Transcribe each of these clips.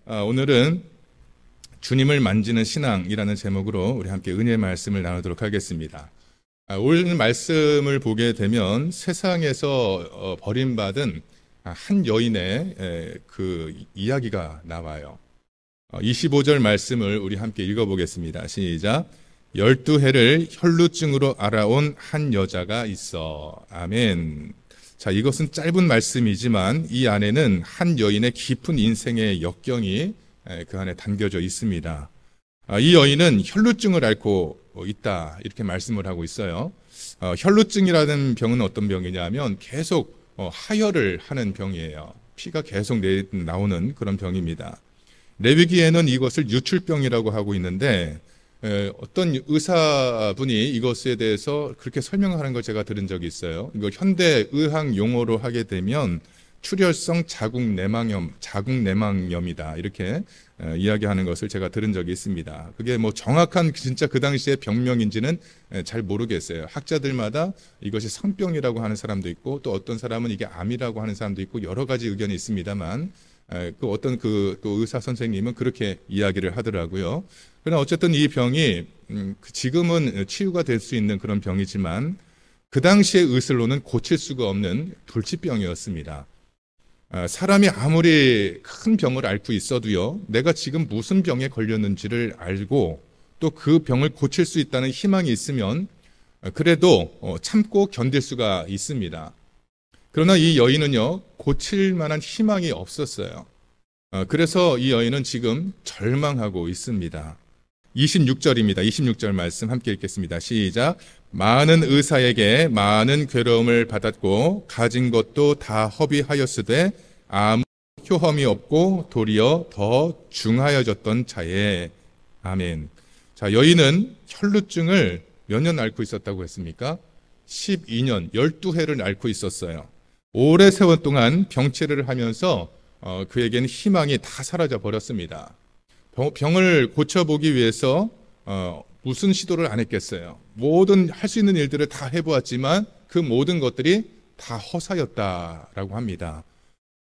오늘은 주님을 만지는 신앙이라는 제목으로 우리 함께 은혜의 말씀을 나누도록 하겠습니다. 오늘 말씀을 보게 되면 세상에서 버림받은 한 여인의 그 이야기가 나와요. 25절 말씀을 우리 함께 읽어보겠습니다. 시작. 12해를 혈루증으로 알아온 한 여자가 있어. 아멘. 자, 이것은 짧은 말씀이지만 이 안에는 한 여인의 깊은 인생의 역경이 그 안에 담겨져 있습니다. 이 여인은 혈루증을 앓고 있다, 이렇게 말씀을 하고 있어요. 혈루증이라는 병은 어떤 병이냐면 계속 하혈을 하는 병이에요. 피가 계속 나오는 그런 병입니다. 레위기에는 이것을 유출병이라고 하고 있는데 어떤 의사분이 이것에 대해서 그렇게 설명하는 걸 제가 들은 적이 있어요. 이거 현대 의학 용어로 하게 되면 출혈성 자궁내막염이다, 이렇게 이야기하는 것을 제가 들은 적이 있습니다. 그게 뭐 정확한 진짜 그 당시의 병명인지는 잘 모르겠어요. 학자들마다 이것이 성병이라고 하는 사람도 있고 또 어떤 사람은 이게 암이라고 하는 사람도 있고 여러 가지 의견이 있습니다만 또 의사 선생님은 그렇게 이야기를 하더라고요. 그러나 어쨌든 이 병이 지금은 치유가 될 수 있는 그런 병이지만 그 당시의 의술로는 고칠 수가 없는 불치병이었습니다. 사람이 아무리 큰 병을 앓고 있어도요, 내가 지금 무슨 병에 걸렸는지를 알고 또 그 병을 고칠 수 있다는 희망이 있으면 그래도 참고 견딜 수가 있습니다. 그러나 이 여인은요, 고칠 만한 희망이 없었어요. 그래서 이 여인은 지금 절망하고 있습니다. 26절입니다. 26절 말씀 함께 읽겠습니다. 시작. 많은 의사에게 많은 괴로움을 받았고 가진 것도 다 허비하였으되 아무 효험이 없고 도리어 더 중하여졌던 자에. 아멘. 자, 여인은 혈루증을 몇 년 앓고 있었다고 했습니까? 12년, 12해를 앓고 있었어요. 오래 세월 동안 병치료를 하면서 그에게는 희망이 다 사라져 버렸습니다. 병을 고쳐보기 위해서 무슨 시도를 안 했겠어요. 모든 할 수 있는 일들을 다 해보았지만 그 모든 것들이 다 허사였다라고 합니다.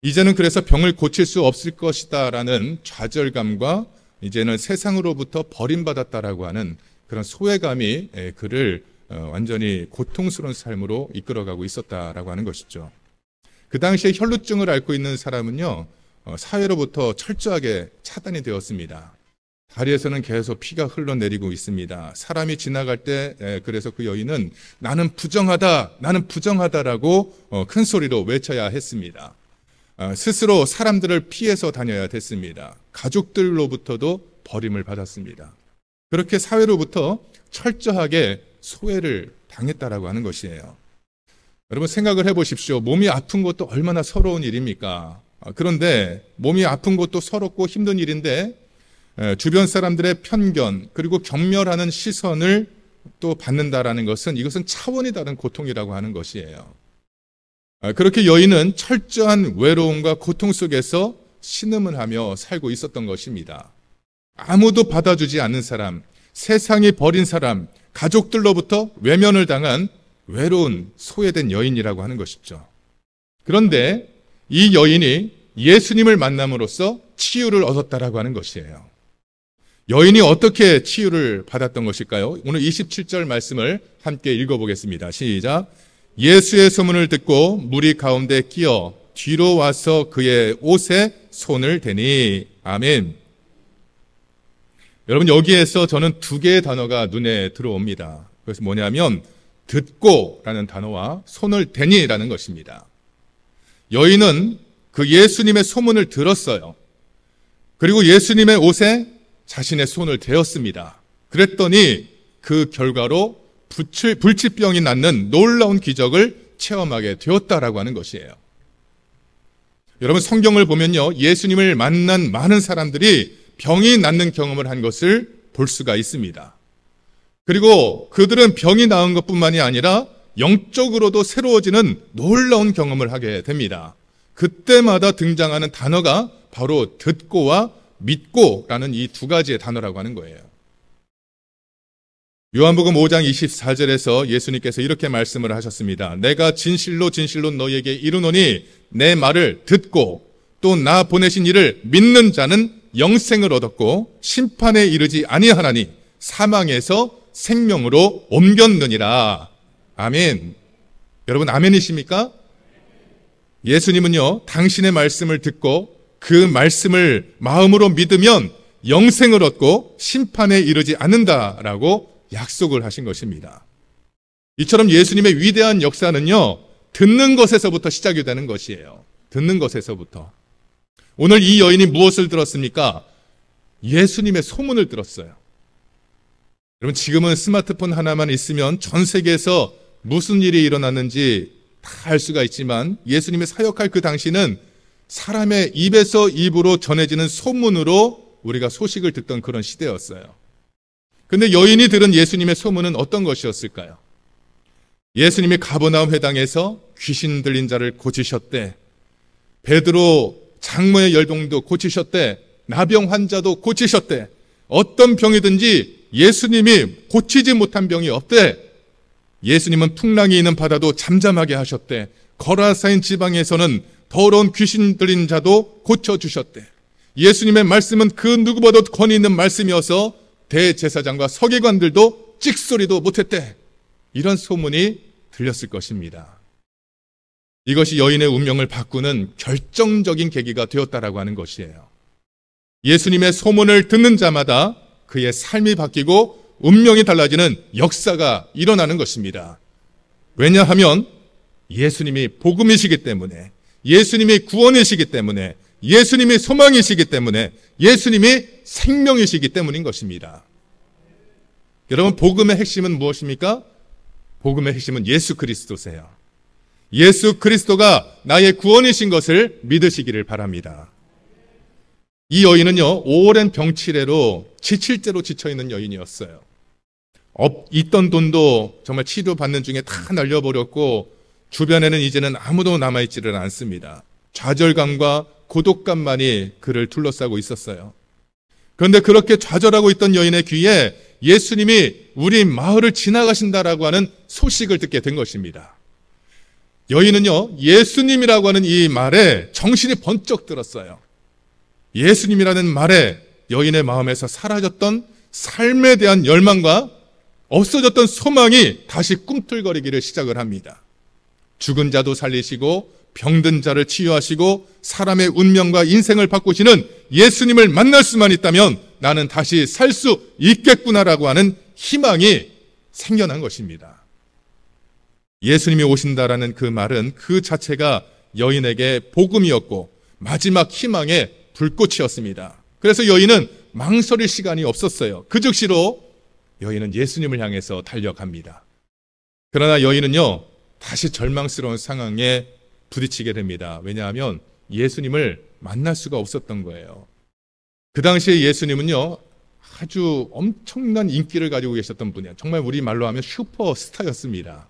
이제는 그래서 병을 고칠 수 없을 것이다라는 좌절감과 이제는 세상으로부터 버림받았다라고 하는 그런 소외감이 그를 완전히 고통스러운 삶으로 이끌어가고 있었다라고 하는 것이죠. 그 당시에 혈루증을 앓고 있는 사람은요, 사회로부터 철저하게 차단이 되었습니다. 다리에서는 계속 피가 흘러내리고 있습니다. 사람이 지나갈 때 그래서 그 여인은 나는 부정하다라고 큰 소리로 외쳐야 했습니다. 스스로 사람들을 피해서 다녀야 됐습니다. 가족들로부터도 버림을 받았습니다. 그렇게 사회로부터 철저하게 소외를 당했다라고 하는 것이에요. 여러분 생각을 해보십시오. 몸이 아픈 것도 얼마나 서러운 일입니까? 그런데 몸이 아픈 것도 서럽고 힘든 일인데 주변 사람들의 편견 그리고 경멸하는 시선을 또 받는다라는 것은 이것은 차원이 다른 고통이라고 하는 것이에요. 그렇게 여인은 철저한 외로움과 고통 속에서 신음을 하며 살고 있었던 것입니다. 아무도 받아주지 않는 사람, 세상이 버린 사람, 가족들로부터 외면을 당한 외로운 소외된 여인이라고 하는 것이죠. 그런데 이 여인이 예수님을 만남으로써 치유를 얻었다라고 하는 것이에요. 여인이 어떻게 치유를 받았던 것일까요? 오늘 27절 말씀을 함께 읽어보겠습니다. 시작. 예수의 소문을 듣고 무리 가운데 끼어 뒤로 와서 그의 옷에 손을 대니. 아멘. 여러분 여기에서 저는 두 개의 단어가 눈에 들어옵니다. 그래서 뭐냐면 듣고라는 단어와 손을 대니라는 것입니다. 여인은 그 예수님의 소문을 들었어요. 그리고 예수님의 옷에 자신의 손을 대었습니다. 그랬더니 그 결과로 불치병이 낫는 놀라운 기적을 체험하게 되었다라고 하는 것이에요. 여러분 성경을 보면요, 예수님을 만난 많은 사람들이 병이 낫는 경험을 한 것을 볼 수가 있습니다. 그리고 그들은 병이 나은 것뿐만이 아니라 영적으로도 새로워지는 놀라운 경험을 하게 됩니다. 그때마다 등장하는 단어가 바로 듣고와 믿고라는 이 두 가지의 단어라고 하는 거예요. 요한복음 5장 24절에서 예수님께서 이렇게 말씀을 하셨습니다. 내가 진실로 진실로 너희에게 이르노니 내 말을 듣고 또 나 보내신 이를 믿는 자는 영생을 얻었고 심판에 이르지 아니하나니 사망에서 생명으로 옮겼느니라. 아멘. 여러분 아멘이십니까? 예수님은요, 당신의 말씀을 듣고 그 말씀을 마음으로 믿으면 영생을 얻고 심판에 이르지 않는다라고 약속을 하신 것입니다. 이처럼 예수님의 위대한 역사는요, 듣는 것에서부터 시작이 되는 것이에요. 듣는 것에서부터. 오늘 이 여인이 무엇을 들었습니까? 예수님의 소문을 들었어요. 여러분, 지금은 스마트폰 하나만 있으면 전 세계에서 무슨 일이 일어났는지 다 알 수가 있지만 예수님이 사역할 그 당시는 사람의 입에서 입으로 전해지는 소문으로 우리가 소식을 듣던 그런 시대였어요. 근데 여인이 들은 예수님의 소문은 어떤 것이었을까요? 예수님이 가버나움 회당에서 귀신 들린 자를 고치셨대. 베드로 장모의 열병도 고치셨대. 나병 환자도 고치셨대. 어떤 병이든지 예수님이 고치지 못한 병이 없대. 예수님은 풍랑이 있는 바다도 잠잠하게 하셨대. 거라사인 지방에서는 더러운 귀신 들린 자도 고쳐주셨대. 예수님의 말씀은 그 누구보다도 권위 있는 말씀이어서 대제사장과 서기관들도 찍소리도 못했대. 이런 소문이 들렸을 것입니다. 이것이 여인의 운명을 바꾸는 결정적인 계기가 되었다라고 하는 것이에요. 예수님의 소문을 듣는 자마다 그의 삶이 바뀌고 운명이 달라지는 역사가 일어나는 것입니다. 왜냐하면 예수님이 복음이시기 때문에, 예수님이 구원이시기 때문에, 예수님이 소망이시기 때문에, 예수님이 생명이시기 때문인 것입니다. 여러분, 복음의 핵심은 무엇입니까? 복음의 핵심은 예수 그리스도세요. 예수 그리스도가 나의 구원이신 것을 믿으시기를 바랍니다. 이 여인은요, 오랜 병치레로 지칠대로 지쳐있는 여인이었어요. 있던 돈도 정말 치료받는 중에 다 날려버렸고 주변에는 이제는 아무도 남아있지를 않습니다. 좌절감과 고독감만이 그를 둘러싸고 있었어요. 그런데 그렇게 좌절하고 있던 여인의 귀에 예수님이 우리 마을을 지나가신다라고 하는 소식을 듣게 된 것입니다. 여인은요, 예수님이라고 하는 이 말에 정신이 번쩍 들었어요. 예수님이라는 말에 여인의 마음에서 사라졌던 삶에 대한 열망과 없어졌던 소망이 다시 꿈틀거리기를 시작을 합니다. 죽은 자도 살리시고 병든 자를 치유하시고 사람의 운명과 인생을 바꾸시는 예수님을 만날 수만 있다면 나는 다시 살 수 있겠구나라고 하는 희망이 생겨난 것입니다. 예수님이 오신다라는 그 말은 그 자체가 여인에게 복음이었고 마지막 희망의 불꽃이었습니다. 그래서 여인은 망설일 시간이 없었어요. 그 즉시로 여인은 예수님을 향해서 달려갑니다. 그러나 여인은요, 다시 절망스러운 상황에 부딪히게 됩니다. 왜냐하면 예수님을 만날 수가 없었던 거예요. 그 당시에 예수님은요, 아주 엄청난 인기를 가지고 계셨던 분이에요. 정말 우리 말로 하면 슈퍼스타였습니다.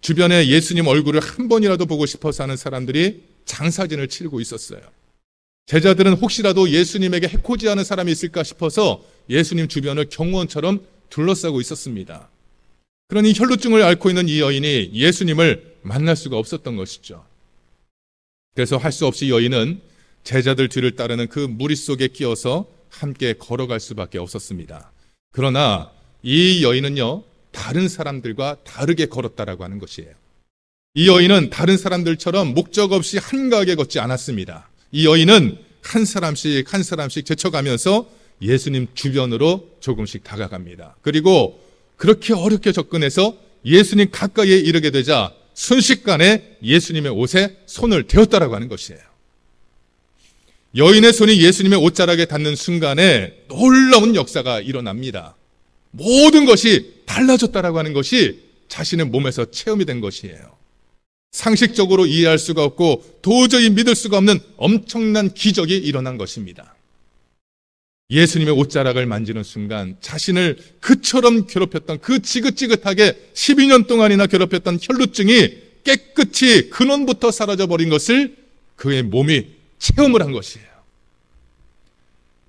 주변에 예수님 얼굴을 한 번이라도 보고 싶어서 하는 사람들이 장사진을 치르고 있었어요. 제자들은 혹시라도 예수님에게 해코지하는 사람이 있을까 싶어서 예수님 주변을 경호원처럼 둘러싸고 있었습니다. 그러니 혈루증을 앓고 있는 이 여인이 예수님을 만날 수가 없었던 것이죠. 그래서 할 수 없이 여인은 제자들 뒤를 따르는 그 무리 속에 끼어서 함께 걸어갈 수밖에 없었습니다. 그러나 이 여인은요, 다른 사람들과 다르게 걸었다라고 하는 것이에요. 이 여인은 다른 사람들처럼 목적 없이 한가하게 걷지 않았습니다. 이 여인은 한 사람씩 한 사람씩 제쳐가면서 예수님 주변으로 조금씩 다가갑니다. 그리고 그렇게 어렵게 접근해서 예수님 가까이에 이르게 되자 순식간에 예수님의 옷에 손을 대었다라고 하는 것이에요. 여인의 손이 예수님의 옷자락에 닿는 순간에 놀라운 역사가 일어납니다. 모든 것이 달라졌다라고 하는 것이 자신의 몸에서 체험이 된 것이에요. 상식적으로 이해할 수가 없고 도저히 믿을 수가 없는 엄청난 기적이 일어난 것입니다. 예수님의 옷자락을 만지는 순간 자신을 그처럼 괴롭혔던, 그 지긋지긋하게 12년 동안이나 괴롭혔던 혈루증이 깨끗이 근원부터 사라져버린 것을 그의 몸이 체험을 한 것이에요.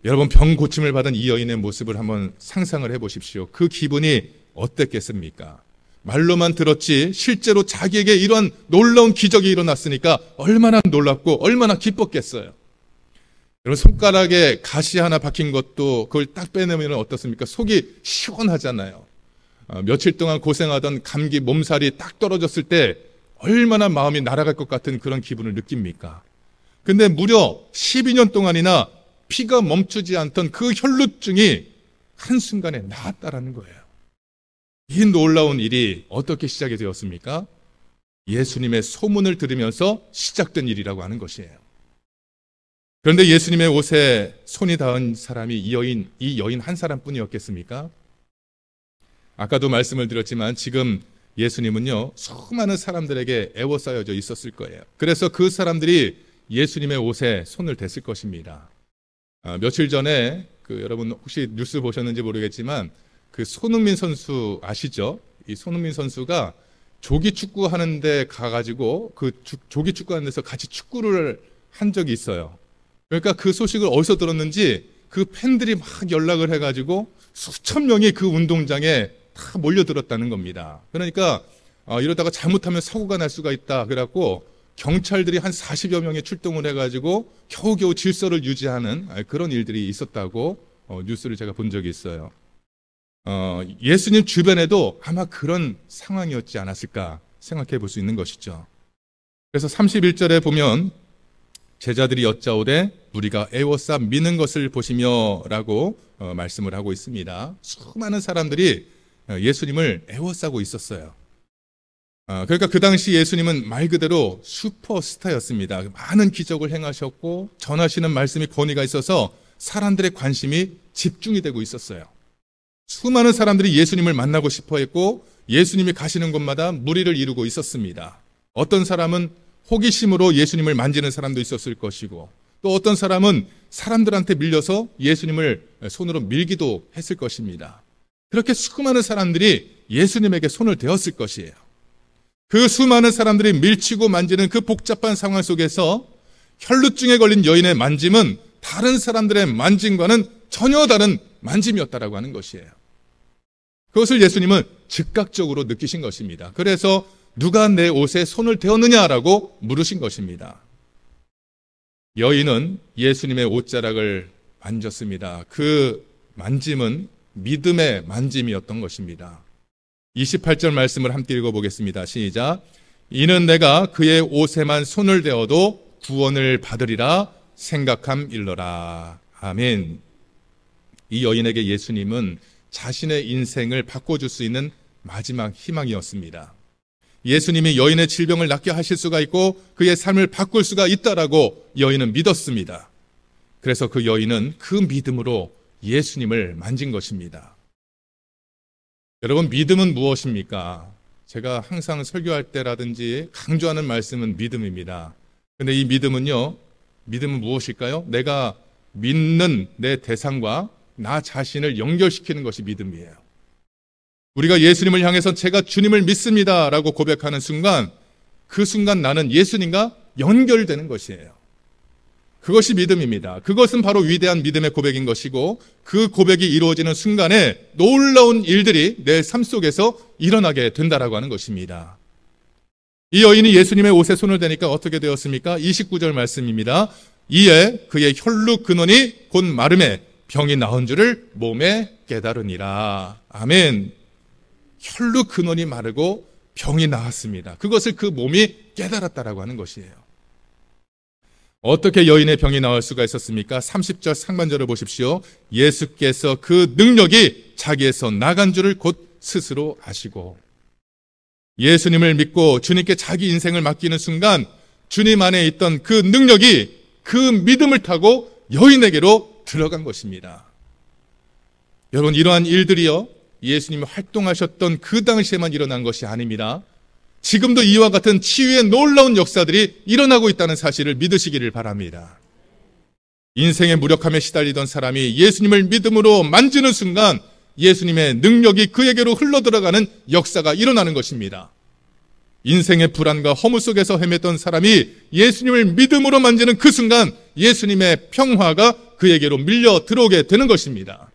여러분, 병 고침을 받은 이 여인의 모습을 한번 상상을 해보십시오. 그 기분이 어땠겠습니까? 말로만 들었지 실제로 자기에게 이러한 놀라운 기적이 일어났으니까 얼마나 놀랍고 얼마나 기뻤겠어요. 여러분, 손가락에 가시 하나 박힌 것도 그걸 딱 빼내면 어떻습니까? 속이 시원하잖아요. 며칠 동안 고생하던 감기 몸살이 딱 떨어졌을 때 얼마나 마음이 날아갈 것 같은 그런 기분을 느낍니까? 근데 무려 12년 동안이나 피가 멈추지 않던 그 혈루증이 한순간에 나았다라는 거예요. 이 놀라운 일이 어떻게 시작이 되었습니까? 예수님의 소문을 들으면서 시작된 일이라고 하는 것이에요. 그런데 예수님의 옷에 손이 닿은 사람이 이 여인 한 사람뿐이었겠습니까? 아까도 말씀을 드렸지만 지금 예수님은요, 수많은 사람들에게 애워싸여져 있었을 거예요. 그래서 그 사람들이 예수님의 옷에 손을 댔을 것입니다. 며칠 전에 여러분 혹시 뉴스 보셨는지 모르겠지만 그 손흥민 선수 아시죠? 이 손흥민 선수가 조기 축구 하는데 가가지고 그 조기 축구 하는 데서 같이 축구를 한 적이 있어요. 그러니까 그 소식을 어디서 들었는지 그 팬들이 막 연락을 해가지고 수천 명이 그 운동장에 다 몰려들었다는 겁니다. 그러니까 이러다가 잘못하면 사고가 날 수가 있다. 그래갖고 경찰들이 한 40여 명이 출동을 해가지고 겨우겨우 질서를 유지하는 그런 일들이 있었다고 뉴스를 제가 본 적이 있어요. 예수님 주변에도 아마 그런 상황이었지 않았을까 생각해 볼 수 있는 것이죠. 그래서 31절에 보면 제자들이 여짜오되 우리가 애워싸 미는 것을 보시며 라고 말씀을 하고 있습니다. 수많은 사람들이 예수님을 애워싸고 있었어요. 그러니까 그 당시 예수님은 말 그대로 슈퍼스타였습니다. 많은 기적을 행하셨고 전하시는 말씀이 권위가 있어서 사람들의 관심이 집중이 되고 있었어요. 수많은 사람들이 예수님을 만나고 싶어 했고 예수님이 가시는 곳마다 무리를 이루고 있었습니다. 어떤 사람은 호기심으로 예수님을 만지는 사람도 있었을 것이고 또 어떤 사람은 사람들한테 밀려서 예수님을 손으로 밀기도 했을 것입니다. 그렇게 수많은 사람들이 예수님에게 손을 대었을 것이에요. 그 수많은 사람들이 밀치고 만지는 그 복잡한 상황 속에서 혈루증에 걸린 여인의 만짐은 다른 사람들의 만짐과는 전혀 다른 만짐이었다라고 하는 것이에요. 그것을 예수님은 즉각적으로 느끼신 것입니다. 그래서 누가 내 옷에 손을 대었느냐라고 물으신 것입니다. 여인은 예수님의 옷자락을 만졌습니다. 그 만짐은 믿음의 만짐이었던 것입니다. 28절 말씀을 함께 읽어보겠습니다. 시작. 이는 내가 그의 옷에만 손을 대어도 구원을 받으리라 생각함일러라. 아멘. 이 여인에게 예수님은 자신의 인생을 바꿔줄 수 있는 마지막 희망이었습니다. 예수님이 여인의 질병을 낫게 하실 수가 있고 그의 삶을 바꿀 수가 있다라고 여인은 믿었습니다. 그래서 그 여인은 그 믿음으로 예수님을 만진 것입니다. 여러분, 믿음은 무엇입니까? 제가 항상 설교할 때라든지 강조하는 말씀은 믿음입니다. 근데 이 믿음은 무엇일까요? 내가 믿는 내 대상과 나 자신을 연결시키는 것이 믿음이에요. 우리가 예수님을 향해서 제가 주님을 믿습니다 라고 고백하는 순간 그 순간 나는 예수님과 연결되는 것이에요. 그것이 믿음입니다. 그것은 바로 위대한 믿음의 고백인 것이고 그 고백이 이루어지는 순간에 놀라운 일들이 내 삶 속에서 일어나게 된다라고 하는 것입니다. 이 여인이 예수님의 옷에 손을 대니까 어떻게 되었습니까? 29절 말씀입니다. 이에 그의 혈루 근원이 곧 마름에 병이 나은 줄을 몸에 깨달으니라. 아멘. 혈루 근원이 마르고 병이 나았습니다. 그것을 그 몸이 깨달았다라고 하는 것이에요. 어떻게 여인의 병이 나을 수가 있었습니까? 30절 상반절을 보십시오. 예수께서 그 능력이 자기에서 나간 줄을 곧 스스로 아시고 예수님을 믿고 주님께 자기 인생을 맡기는 순간 주님 안에 있던 그 능력이 그 믿음을 타고 여인에게로 들어간 것입니다. 여러분, 이러한 일들이요 예수님이 활동하셨던 그 당시에만 일어난 것이 아닙니다. 지금도 이와 같은 치유의 놀라운 역사들이 일어나고 있다는 사실을 믿으시기를 바랍니다. 인생의 무력함에 시달리던 사람이 예수님을 믿음으로 만지는 순간 예수님의 능력이 그에게로 흘러들어가는 역사가 일어나는 것입니다. 인생의 불안과 허무 속에서 헤맸던 사람이 예수님을 믿음으로 만지는 그 순간 예수님의 평화가 그에게로 밀려 들어오게 되는 것입니다.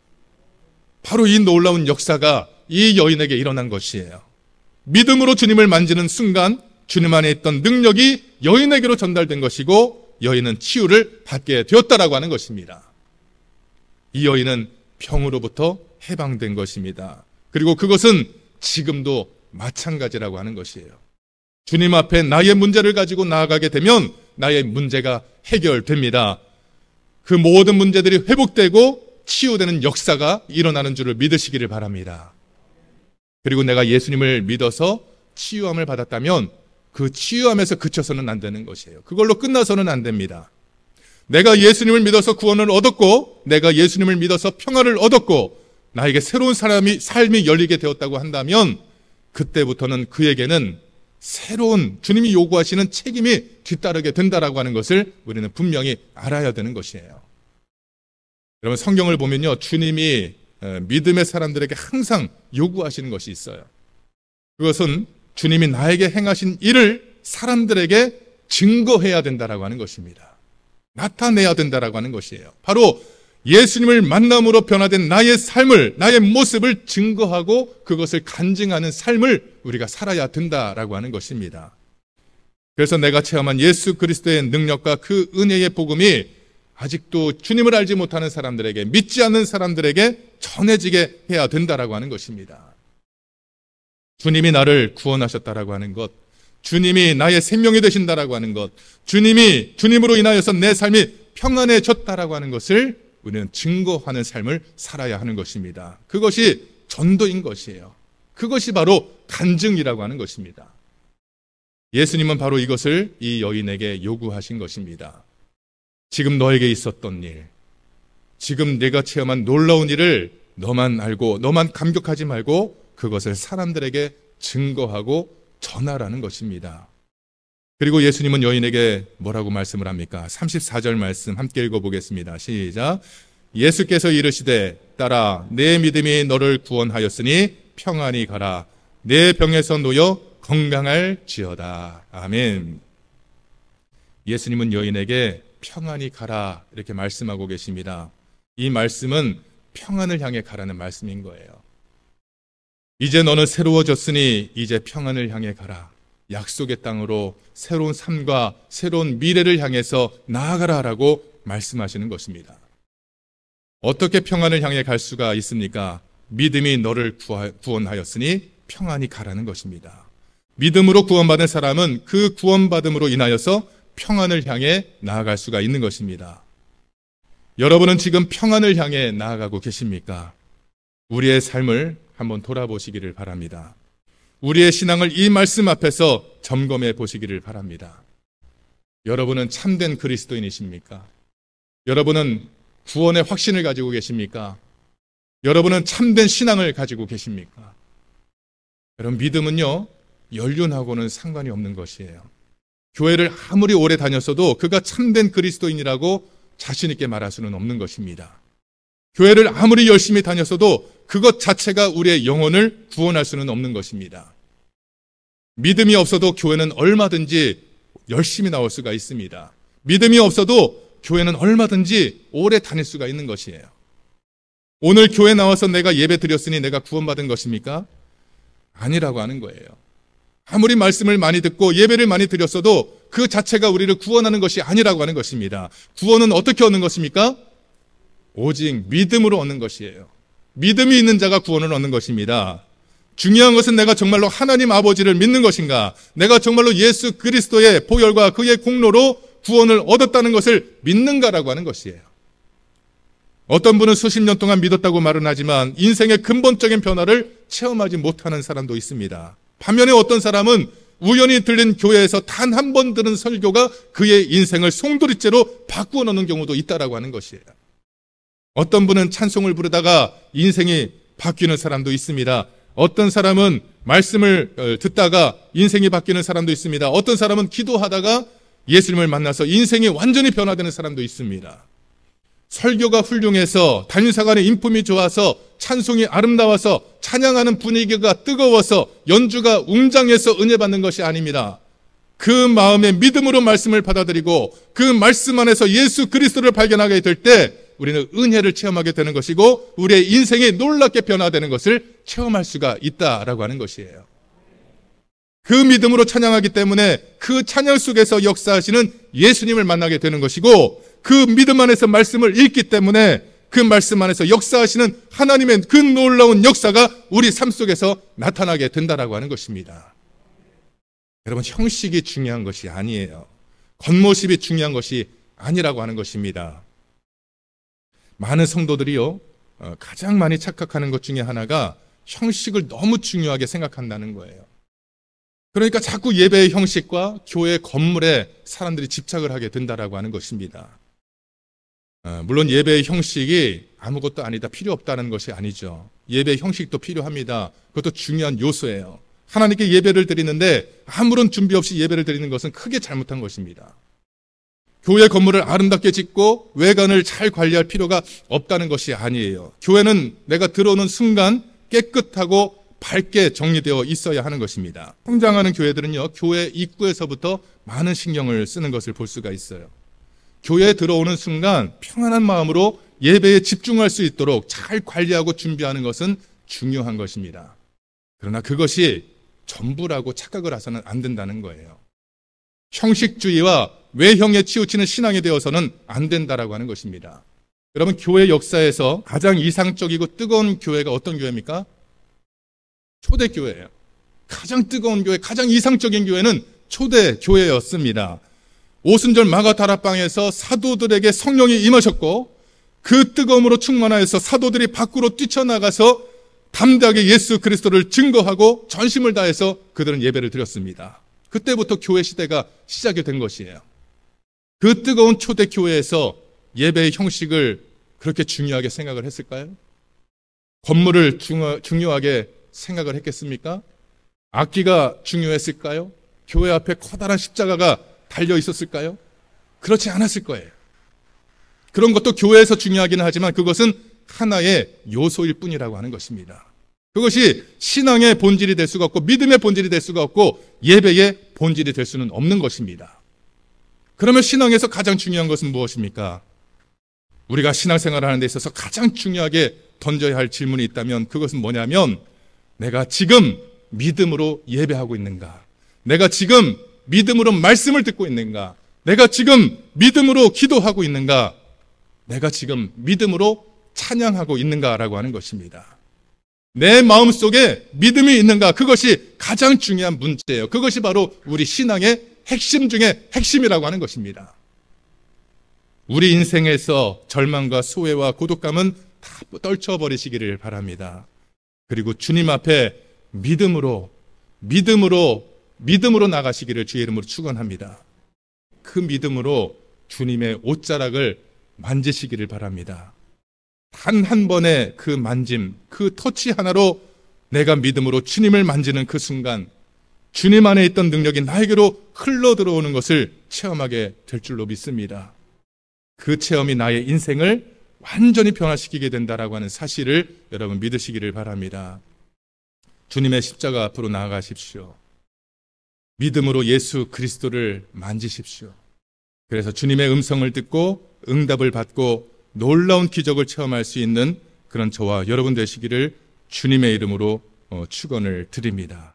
바로 이 놀라운 역사가 이 여인에게 일어난 것이에요. 믿음으로 주님을 만지는 순간 주님 안에 있던 능력이 여인에게로 전달된 것이고 여인은 치유를 받게 되었다라고 하는 것입니다. 이 여인은 병으로부터 해방된 것입니다. 그리고 그것은 지금도 마찬가지라고 하는 것이에요. 주님 앞에 나의 문제를 가지고 나아가게 되면 나의 문제가 해결됩니다. 그 모든 문제들이 회복되고 치유되는 역사가 일어나는 줄을 믿으시기를 바랍니다. 그리고 내가 예수님을 믿어서 치유함을 받았다면 그 치유함에서 그쳐서는 안 되는 것이에요. 그걸로 끝나서는 안 됩니다. 내가 예수님을 믿어서 구원을 얻었고 내가 예수님을 믿어서 평화를 얻었고 나에게 새로운 삶이 열리게 되었다고 한다면 그때부터는 그에게는 새로운 주님이 요구하시는 책임이 뒤따르게 된다라고 하는 것을 우리는 분명히 알아야 되는 것이에요. 여러분, 성경을 보면요, 주님이 믿음의 사람들에게 항상 요구하시는 것이 있어요. 그것은 주님이 나에게 행하신 일을 사람들에게 증거해야 된다라고 하는 것입니다. 나타내야 된다라고 하는 것이에요. 바로 예수님을 만남으로 변화된 나의 삶을, 나의 모습을 증거하고 그것을 간증하는 삶을 우리가 살아야 된다라고 하는 것입니다. 그래서 내가 체험한 예수 그리스도의 능력과 그 은혜의 복음이 아직도 주님을 알지 못하는 사람들에게, 믿지 않는 사람들에게 전해지게 해야 된다라고 하는 것입니다. 주님이 나를 구원하셨다라고 하는 것, 주님이 나의 생명이 되신다라고 하는 것, 주님으로 인하여서 내 삶이 평안해졌다라고 하는 것을 우리는 증거하는 삶을 살아야 하는 것입니다. 그것이 전도인 것이에요. 그것이 바로 간증이라고 하는 것입니다. 예수님은 바로 이것을 이 여인에게 요구하신 것입니다. 지금 너에게 있었던 일, 지금 내가 체험한 놀라운 일을 너만 알고 너만 감격하지 말고 그것을 사람들에게 증거하고 전하라는 것입니다. 그리고 예수님은 여인에게 뭐라고 말씀을 합니까? 34절 말씀 함께 읽어보겠습니다. 시작. 예수께서 이르시되 딸아 내 믿음이 너를 구원하였으니 평안히 가라. 내 병에서 놓여 건강할지어다. 아멘. 예수님은 여인에게 평안히 가라 이렇게 말씀하고 계십니다. 이 말씀은 평안을 향해 가라는 말씀인 거예요. 이제 너는 새로워졌으니 이제 평안을 향해 가라. 약속의 땅으로 새로운 삶과 새로운 미래를 향해서 나아가라라고 말씀하시는 것입니다. 어떻게 평안을 향해 갈 수가 있습니까? 믿음이 너를 구원하였으니 평안히 가라는 것입니다. 믿음으로 구원받은 사람은 그 구원받음으로 인하여서 평안을 향해 나아갈 수가 있는 것입니다. 여러분은 지금 평안을 향해 나아가고 계십니까? 우리의 삶을 한번 돌아보시기를 바랍니다. 우리의 신앙을 이 말씀 앞에서 점검해 보시기를 바랍니다. 여러분은 참된 그리스도인이십니까? 여러분은 구원의 확신을 가지고 계십니까? 여러분은 참된 신앙을 가지고 계십니까? 여러분, 믿음은요, 연륜하고는 상관이 없는 것이에요. 교회를 아무리 오래 다녔어도 그가 참된 그리스도인이라고 자신 있게 말할 수는 없는 것입니다. 교회를 아무리 열심히 다녔어도 그것 자체가 우리의 영혼을 구원할 수는 없는 것입니다. 믿음이 없어도 교회는 얼마든지 열심히 나올 수가 있습니다. 믿음이 없어도 교회는 얼마든지 오래 다닐 수가 있는 것이에요. 오늘 교회 나와서 내가 예배 드렸으니 내가 구원받은 것입니까? 아니라고 하는 거예요. 아무리 말씀을 많이 듣고 예배를 많이 드렸어도 그 자체가 우리를 구원하는 것이 아니라고 하는 것입니다. 구원은 어떻게 얻는 것입니까? 오직 믿음으로 얻는 것이에요. 믿음이 있는 자가 구원을 얻는 것입니다. 중요한 것은 내가 정말로 하나님 아버지를 믿는 것인가? 내가 정말로 예수 그리스도의 보혈과 그의 공로로 구원을 얻었다는 것을 믿는가라고 하는 것이에요. 어떤 분은 수십 년 동안 믿었다고 말은 하지만 인생의 근본적인 변화를 체험하지 못하는 사람도 있습니다. 반면에 어떤 사람은 우연히 들린 교회에서 단 한 번 들은 설교가 그의 인생을 송두리째로 바꾸어 놓는 경우도 있다라고 하는 것이에요. 어떤 분은 찬송을 부르다가 인생이 바뀌는 사람도 있습니다. 어떤 사람은 말씀을 듣다가 인생이 바뀌는 사람도 있습니다. 어떤 사람은 기도하다가 예수님을 만나서 인생이 완전히 변화되는 사람도 있습니다. 설교가 훌륭해서 담임사관의 인품이 좋아서 찬송이 아름다워서 찬양하는 분위기가 뜨거워서 연주가 웅장해서 은혜 받는 것이 아닙니다. 그 마음의 믿음으로 말씀을 받아들이고 그 말씀 안에서 예수 그리스도를 발견하게 될 때 우리는 은혜를 체험하게 되는 것이고 우리의 인생이 놀랍게 변화되는 것을 체험할 수가 있다라고 하는 것이에요. 그 믿음으로 찬양하기 때문에 그 찬양 속에서 역사하시는 예수님을 만나게 되는 것이고, 그 믿음 안에서 말씀을 읽기 때문에 그 말씀 안에서 역사하시는 하나님의 그 놀라운 역사가 우리 삶 속에서 나타나게 된다라고 하는 것입니다. 여러분, 형식이 중요한 것이 아니에요. 겉모습이 중요한 것이 아니라고 하는 것입니다. 많은 성도들이요, 가장 많이 착각하는 것 중에 하나가 형식을 너무 중요하게 생각한다는 거예요. 그러니까 자꾸 예배의 형식과 교회 건물에 사람들이 집착을 하게 된다라고 하는 것입니다. 물론 예배의 형식이 아무것도 아니다, 필요 없다는 것이 아니죠. 예배의 형식도 필요합니다. 그것도 중요한 요소예요. 하나님께 예배를 드리는데 아무런 준비 없이 예배를 드리는 것은 크게 잘못한 것입니다. 교회 건물을 아름답게 짓고 외관을 잘 관리할 필요가 없다는 것이 아니에요. 교회는 내가 들어오는 순간 깨끗하고 밝게 정리되어 있어야 하는 것입니다. 성장하는 교회들은요, 교회 입구에서부터 많은 신경을 쓰는 것을 볼 수가 있어요. 교회에 들어오는 순간 평안한 마음으로 예배에 집중할 수 있도록 잘 관리하고 준비하는 것은 중요한 것입니다. 그러나 그것이 전부라고 착각을 해서는 안 된다는 거예요. 형식주의와 외형에 치우치는 신앙이 되어서는 안 된다라고 하는 것입니다. 여러분, 교회 역사에서 가장 이상적이고 뜨거운 교회가 어떤 교회입니까? 초대교회예요. 가장 뜨거운 교회, 가장 이상적인 교회는 초대교회였습니다. 오순절 마가다락방에서 사도들에게 성령이 임하셨고, 그 뜨거움으로 충만하여서 사도들이 밖으로 뛰쳐나가서 담대하게 예수 그리스도를 증거하고 전심을 다해서 그들은 예배를 드렸습니다. 그때부터 교회 시대가 시작이 된 것이에요. 그 뜨거운 초대교회에서 예배의 형식을 그렇게 중요하게 생각을 했을까요? 건물을 중요하게 생각을 했겠습니까? 악기가 중요했을까요? 교회 앞에 커다란 십자가가 달려 있었을까요? 그렇지 않았을 거예요. 그런 것도 교회에서 중요하기는 하지만 그것은 하나의 요소일 뿐이라고 하는 것입니다. 그것이 신앙의 본질이 될 수가 없고 믿음의 본질이 될 수가 없고 예배의 본질이 될 수는 없는 것입니다. 그러면 신앙에서 가장 중요한 것은 무엇입니까? 우리가 신앙생활을 하는 데 있어서 가장 중요하게 던져야 할 질문이 있다면 그것은 뭐냐면, 내가 지금 믿음으로 예배하고 있는가? 내가 지금 믿음으로 말씀을 듣고 있는가? 내가 지금 믿음으로 기도하고 있는가? 내가 지금 믿음으로 찬양하고 있는가라고 하는 것입니다. 내 마음속에 믿음이 있는가? 그것이 가장 중요한 문제예요. 그것이 바로 우리 신앙의 핵심 중에 핵심이라고 하는 것입니다. 우리 인생에서 절망과 소외와 고독감은 다 떨쳐버리시기를 바랍니다. 그리고 주님 앞에 믿음으로 나가시기를 주의 이름으로 축원합니다. 그 믿음으로 주님의 옷자락을 만지시기를 바랍니다. 단 한 번의 그 만짐, 그 터치 하나로 내가 믿음으로 주님을 만지는 그 순간 주님 안에 있던 능력이 나에게로 흘러 들어오는 것을 체험하게 될 줄로 믿습니다. 그 체험이 나의 인생을 완전히 변화시키게 된다라고 하는 사실을 여러분 믿으시기를 바랍니다. 주님의 십자가 앞으로 나아가십시오. 믿음으로 예수 그리스도를 만지십시오. 그래서 주님의 음성을 듣고 응답을 받고 놀라운 기적을 체험할 수 있는 그런 저와 여러분 되시기를 주님의 이름으로 축원을 드립니다.